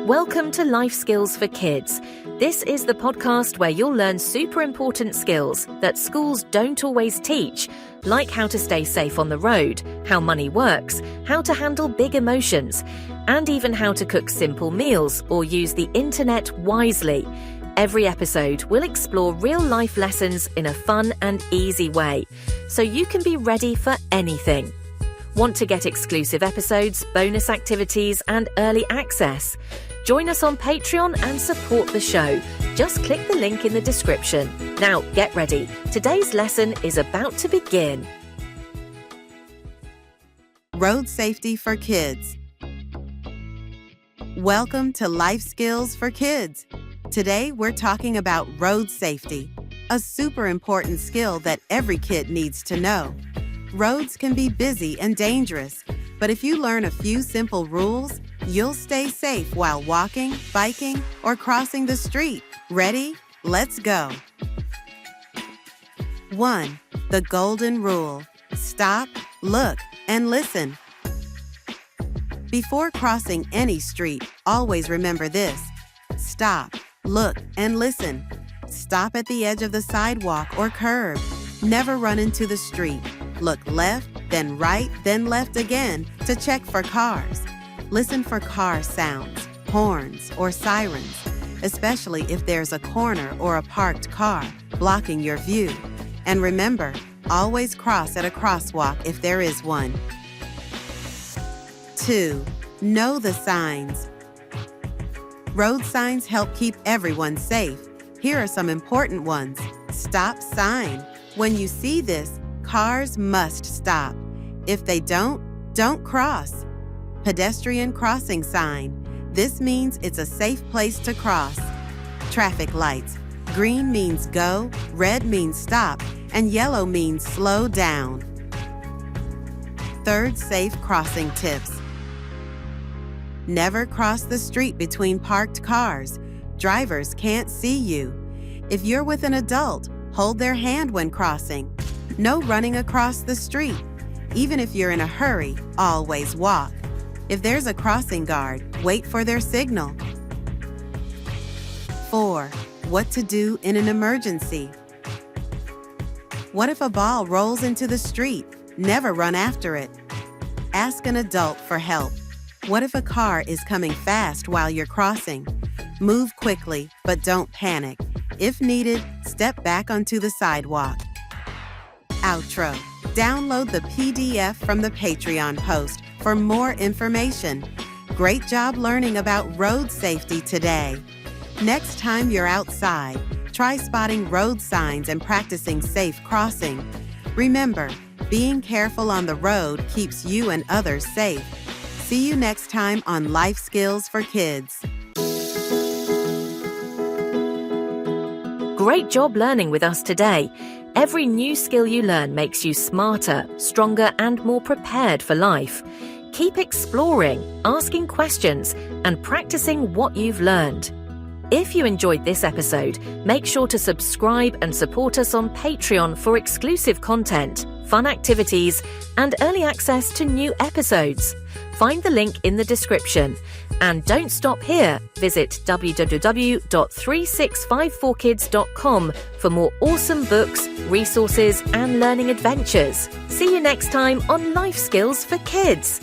Welcome to Life Skills for Kids. This is the podcast where you'll learn super important skills that schools don't always teach, like how to stay safe on the road, how money works, how to handle big emotions, and even how to cook simple meals or use the internet wisely. Every episode will explore real-life lessons in a fun and easy way, so you can be ready for anything. Want to get exclusive episodes, bonus activities, and early access? Join us on Patreon and support the show. Just click the link in the description. Now, get ready. Today's lesson is about to begin. Road Safety for Kids. Welcome to Life Skills for Kids. Today, we're talking about road safety, a super important skill that every kid needs to know. Roads can be busy and dangerous, but if you learn a few simple rules, you'll stay safe while walking, biking, or crossing the street. Ready? Let's go. 1. The golden rule. Stop, look, and listen. Before crossing any street, always remember this. Stop, look, and listen. Stop at the edge of the sidewalk or curb. Never run into the street. Look left, then right, then left again to check for cars. Listen for car sounds, horns, or sirens, especially if there's a corner or a parked car blocking your view. And remember, always cross at a crosswalk if there is one. 2. Know the signs. Road signs help keep everyone safe. Here are some important ones. Stop sign. When you see this, cars must stop. If they don't cross. Pedestrian crossing sign. This means it's a safe place to cross. Traffic lights. Green means go, red means stop, and yellow means slow down. 3rd safe crossing tips. Never cross the street between parked cars. Drivers can't see you. If you're with an adult, hold their hand when crossing. No running across the street. Even if you're in a hurry, always walk. If there's a crossing guard, wait for their signal. 4. What to do in an emergency. What if a ball rolls into the street? Never run after it. Ask an adult for help. What if a car is coming fast while you're crossing? Move quickly, but don't panic. If needed, step back onto the sidewalk. Outro. Download the PDF from the Patreon post for more information. Great job learning about road safety today. Next time you're outside, try spotting road signs and practicing safe crossing. Remember, being careful on the road keeps you and others safe. See you next time on Life Skills for Kids. Great job learning with us today. Every new skill you learn makes you smarter, stronger, and more prepared for life. Keep exploring, asking questions, and practicing what you've learned. If you enjoyed this episode, make sure to subscribe and support us on Patreon for exclusive content, fun activities, and early access to new episodes. Find the link in the description. And don't stop here. Visit www.3654kids.com for more awesome books, resources, and learning adventures. See you next time on Life Skills for Kids.